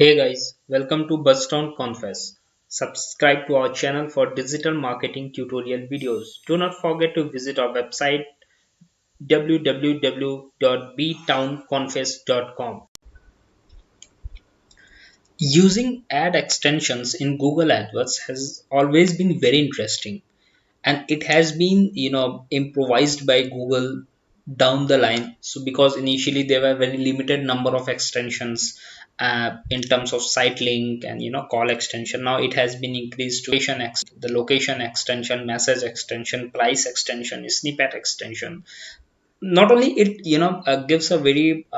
Hey guys, welcome to Buzztown Confess. Subscribe to our channel for digital marketing tutorial videos. Do not forget to visit our website www.btownconfess.com. Using ad extensions in Google AdWords has always been very interesting, and it has been improvised by Google down the line. So because initially there were very limited number of extensions in terms of site link and call extension. Now it has been increased to the location extension, message extension, price extension, snippet extension. Not only it gives a very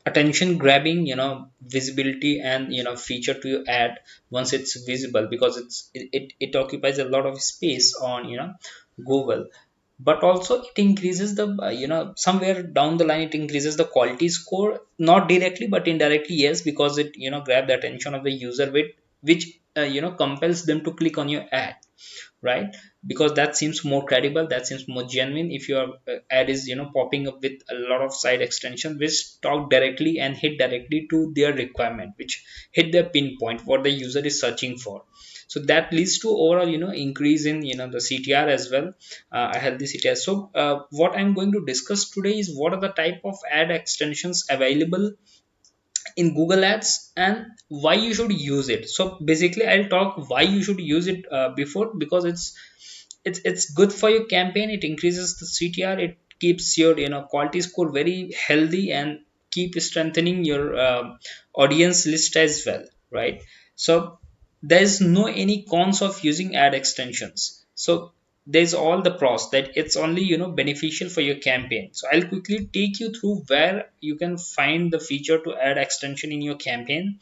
attention grabbing visibility and feature to your ad once it's visible, because it occupies a lot of space on Google. But also it increases the somewhere down the line it increases the quality score, not directly but indirectly, yes, because it grab the attention of the user with which compels them to click on your ad, right? Because that seems more credible, that seems more genuine if your ad is popping up with a lot of side extension which talk directly and hit directly to their requirement, which hit their pinpoint what the user is searching for. So that leads to overall increase in the CTR as well, a healthy CTR. So what I'm going to discuss today is what are the type of ad extensions available in Google Ads and why you should use it. So basically I'll talk why you should use it before, because it's good for your campaign. It increases the CTR, it keeps your quality score very healthy and keep strengthening your audience list as well, right? So there's no any cons of using ad extensions. So there's all the pros, that it's only beneficial for your campaign. So I'll quickly take you through where you can find the feature to add extension in your campaign.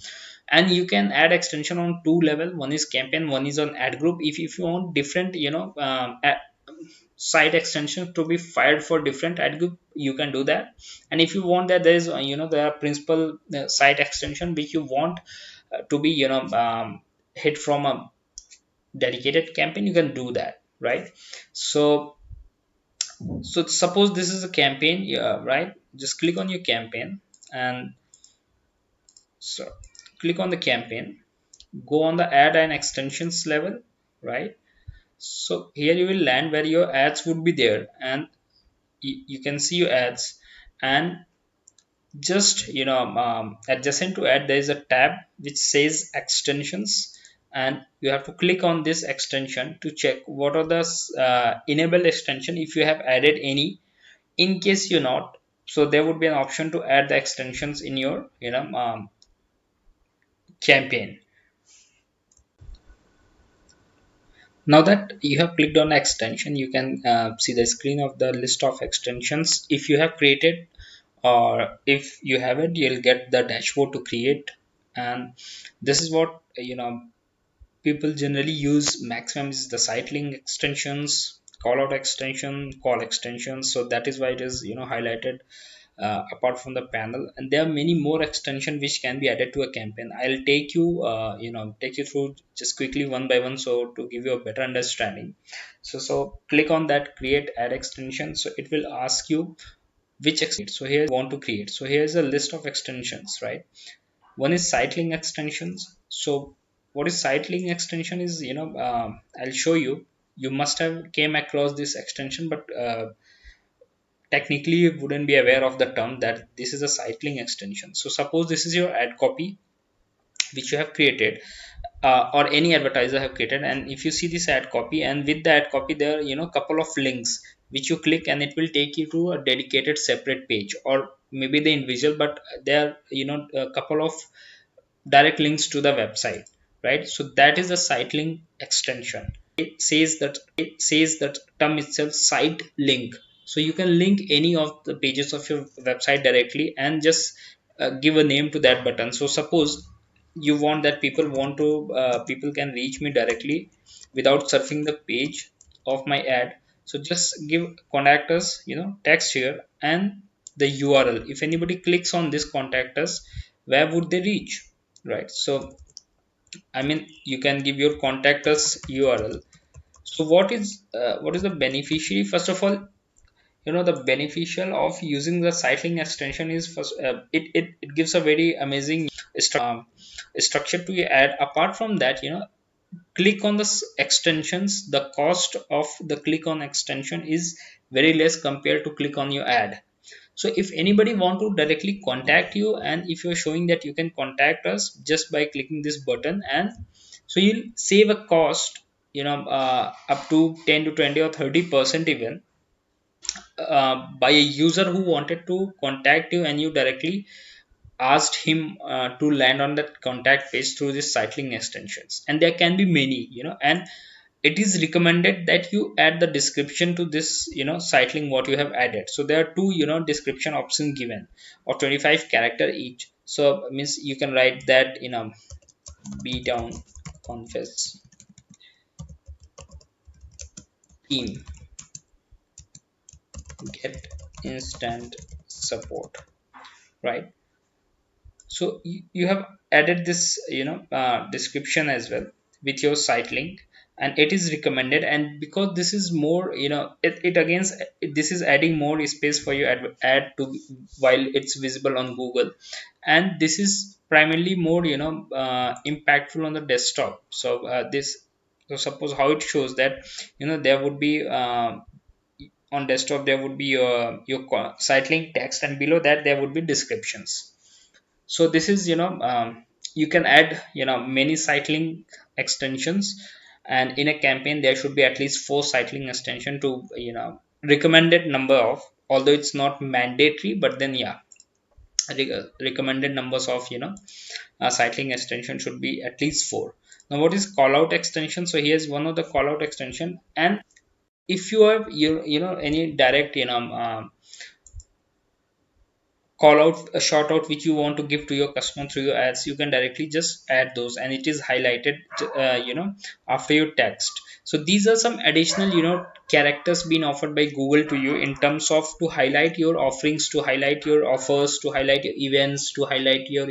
And you can add extension on two level: one is campaign, one is on ad group. If you want different site extension to be fired for different ad group, you can do that. And if you want that there is the principal site extension which you want to be hit from a dedicated campaign, you can do that, right? So suppose this is a campaign, yeah, right? Just click on your campaign, and so click on the campaign, go on the ad and extensions level, right? So here you will land where your ads would be there, and you can see your ads. And just adjacent to ad there is a tab which says extensions, and you have to click on this extension to check what are the enabled extension if you have added any. In case you're not, so there would be an option to add the extensions in your campaign. Now that you have clicked on extension, you can see the screen of the list of extensions if you have created, or if you haven't, you'll get the dashboard to create. And this is what people generally use maximum is the site link extensions, call out extension, call extensions. So that is why it is highlighted apart from the panel. And there are many more extension which can be added to a campaign. I'll take you take you through just quickly one by one, so to give you a better understanding. So click on that create ad extension. So it will ask you which extension. So here you want to create. So here's a list of extensions, right? One is site link extensions. So what is site link extension is, I'll show you. You must have came across this extension, but technically you wouldn't be aware of the term that this is a site link extension. So suppose this is your ad copy which you have created, or any advertiser have created. And if you see this ad copy, and with the ad copy there are couple of links which you click, and it will take you to a dedicated separate page, or maybe the individual, but there are a couple of direct links to the website, right? So that is the site link extension. It says that term itself, site link. So you can link any of the pages of your website directly and just give a name to that button. So suppose you want that people can reach me directly without surfing the page of my ad. So just give contact us, text here, and the URL. If anybody clicks on this contact us, where would they reach, right? So I mean, you can give your contact us URL. So what is the beneficiary? First of all, the beneficial of using the site link extension is, first, it gives a very amazing structure to your ad. Apart from that, click on the extensions. The cost of the click on extension is very less compared to click on your ad. So if anybody want to directly contact you, and if you're showing that you can contact us just by clicking this button, and so you'll save a cost, up to 10 to 20 or 30% even, by a user who wanted to contact you, and you directly asked him to land on that contact page through this cycling extensions. And there can be many, and it is recommended that you add the description to this, cycling what you have added. So there are two, description options given, or 25 character each. So means you can write that, B down confess team get instant support, right? So you have added this, description as well with your site link, and it is recommended. And because this is more, it again, this is adding more space for your ad to, while it's visible on Google. And this is primarily more, impactful on the desktop. So this, so suppose how it shows that, there would be, on desktop there would be your site link text, and below that there would be descriptions. So this is, you can add, many cycling extensions. And in a campaign there should be at least 4 cycling extension to, recommended number of, although it's not mandatory, but then yeah, recommended numbers of, cycling extension should be at least 4. Now what is call out extension? So here's one of the call out extension. And if you have, any direct, call out, a shout out which you want to give to your customer through your ads, you can directly just add those, and it is highlighted, after your text. So these are some additional, characters being offered by Google to you, in terms of to highlight your offerings, to highlight your offers, to highlight your events, to highlight your,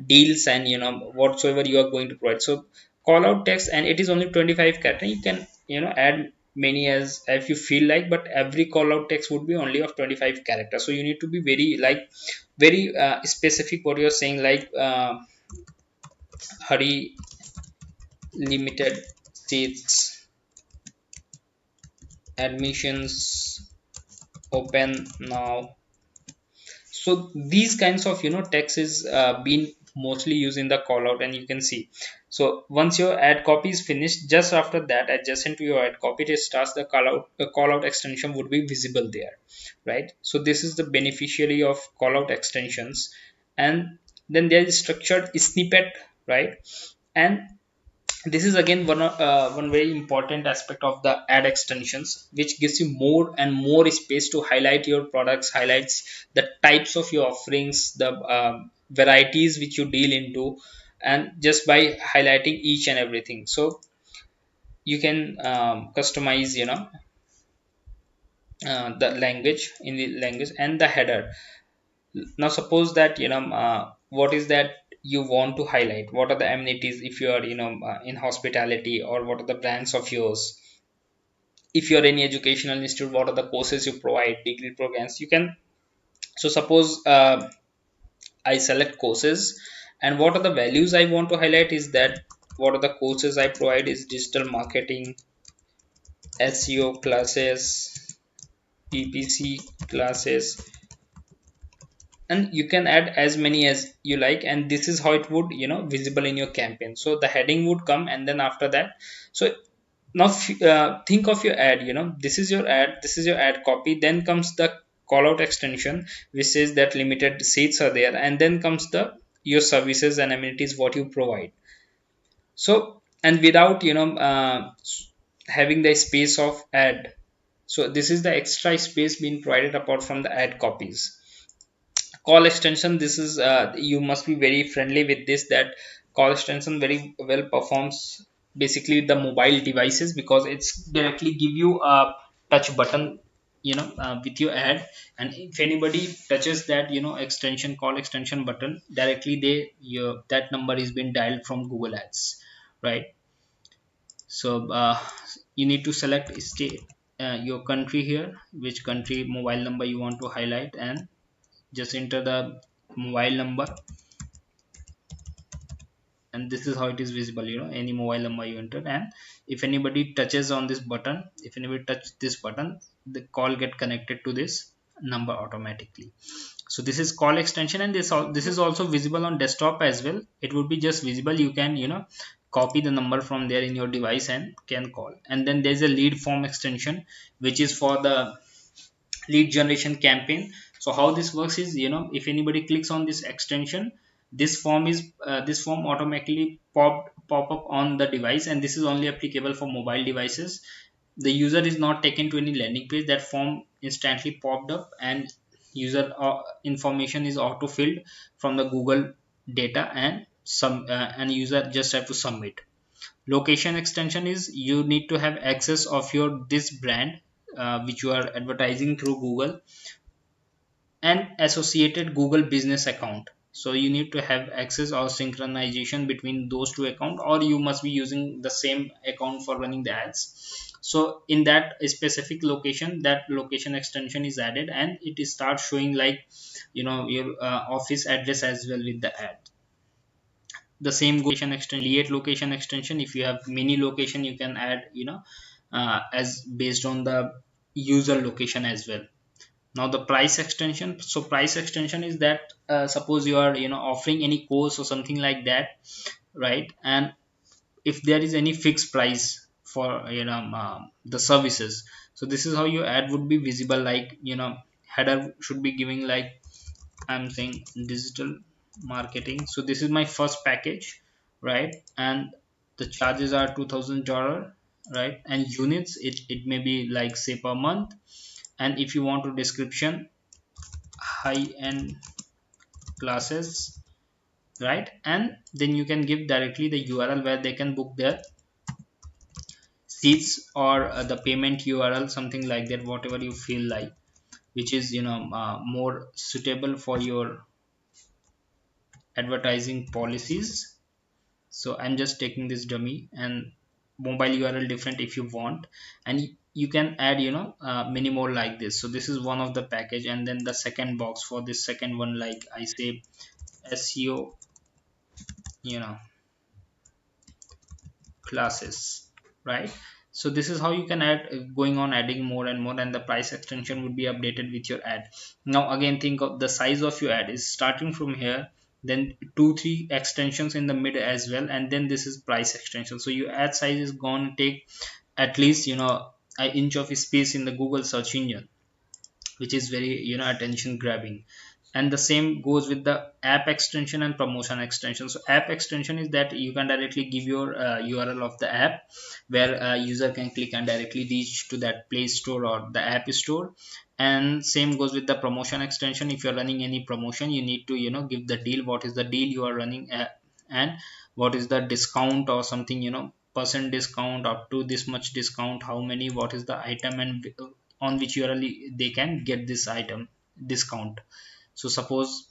deals, and whatsoever you are going to provide. So call out text, and it is only 25 character. You can, add many as if you feel like, but every call out text would be only of 25 characters. So you need to be very, like, very specific what you're saying, like, hurry, limited seats, admissions open now. So these kinds of, text is being mostly used in the call out. And you can see, so once your ad copy is finished, just after that, adjacent to your ad copy, it starts the call out extension would be visible there, right? So this is the beneficiary of call out extensions. And then there is structured snippet, right? And this is again one very important aspect of the ad extensions, which gives you more and more space to highlight your products, highlights the types of your offerings, the varieties which you deal into, and just by highlighting each and everything. So you can customize, the language, in the language, and the header. Now suppose that, what is that you want to highlight, what are the amenities, if you are, in hospitality, or what are the brands of yours. If you're any educational institute, what are the courses you provide, degree programs, you can. So suppose I select courses, and what are the values I want to highlight is that, what are the courses I provide is digital marketing, SEO classes, PPC classes. And you can add as many as you like, and this is how it would, visible in your campaign. So the heading would come, and then after that, so now think of your ad, this is your ad, this is your ad copy, then comes the call out extension which says that limited seats are there, and then comes the your services and amenities what you provide. So, and without, having the space of ad, so this is the extra space being provided apart from the ad copies. Call extension, this is, you must be very friendly with this, that call extension very well performs basically the mobile devices, because it's directly give you a touch button, with your ad. And if anybody touches that, extension, call extension button, directly that number is being dialed from Google Ads, right? So you need to select state, your country here, which country mobile number you want to highlight, and just enter the mobile number. and this is how it is visible, any mobile number you enter. And if anybody touches on this button, if anybody touch this button, the call get connected to this number automatically. So this is call extension, and this is also visible on desktop as well. It would be just visible, you can copy the number from there in your device and can call. And then there's a lead form extension, which is for the lead generation campaign. So how this works is, if anybody clicks on this extension, this form automatically pop up on the device, and this is only applicable for mobile devices. The user is not taken to any landing page, that form instantly popped up, and user information is auto filled from the Google data, and some and user just have to submit. Location extension is, you need to have access of your this brand which you are advertising through Google, and associated Google business account. So you need to have access or synchronization between those two accounts, or you must be using the same account for running the ads. So in that specific location, that location extension is added, and it starts showing like your office address as well with the ad. The same location extension, create location extension. If you have many location, you can add as based on the user location as well. Now the price extension. So price extension is that, suppose you are offering any course or something like that, right? And if there is any fixed price for the services, so this is how your ad would be visible. Like header should be giving like, I'm saying digital marketing. So this is my first package, right? And the charges are $2,000, right? And units, it may be like say per month. And if you want to description, high end classes, right? And then you can give directly the URL where they can book their seats, or the payment URL, something like that, whatever you feel like, which is more suitable for your advertising policies. So I'm just taking this dummy, and mobile URL different if you want, and you can add many more like this. So this is one of the package. And then the second box for this second one, like I say SEO you know classes, right? So this is how you can add, going on adding more and more, and the price extension would be updated with your ad. Now again, think of the size of your ad is starting from here, then 2 3 extensions in the mid as well, and then this is price extension. So your ad size is going to take at least an inch of space in the Google search engine, which is very attention grabbing. And the same goes with the app extension and promotion extension. So app extension is that you can directly give your URL of the app, where a user can click and directly reach to that Play Store or the App Store. And same goes with the promotion extension. If you're running any promotion, you need to give the deal, what is the deal you are running, and what is the discount or something, percent discount, up to this much discount, how many, what is the item, and on which URL they can get this item discount. So suppose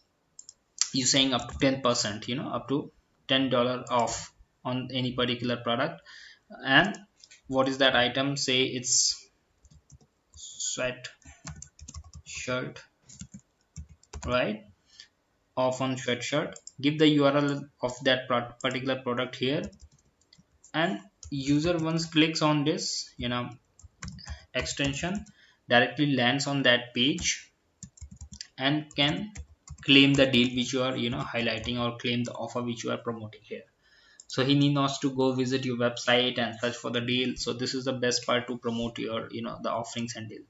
you saying up to 10%, up to $10 off on any particular product. And what is that item? Say it's sweat shirt, right? Off on sweatshirt. Give the URL of that particular product here, and user once clicks on this extension, directly lands on that page and can claim the deal which you are highlighting, or claim the offer which you are promoting here. So he need not to go visit your website and search for the deal. So this is the best part to promote your the offerings and deal.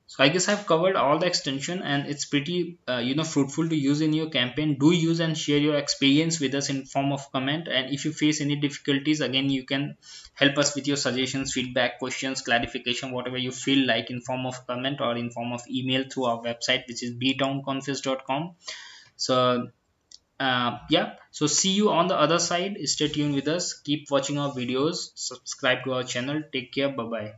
So I guess I've covered all the extension, and it's pretty fruitful to use in your campaign. Do use and share your experience with us in form of comment. And if you face any difficulties, again you can help us with your suggestions, feedback, questions, clarification, whatever you feel like, in form of comment or in form of email through our website, which is btownconfess.com. So yeah, so see you on the other side. Stay tuned with us, keep watching our videos, subscribe to our channel. Take care, bye bye.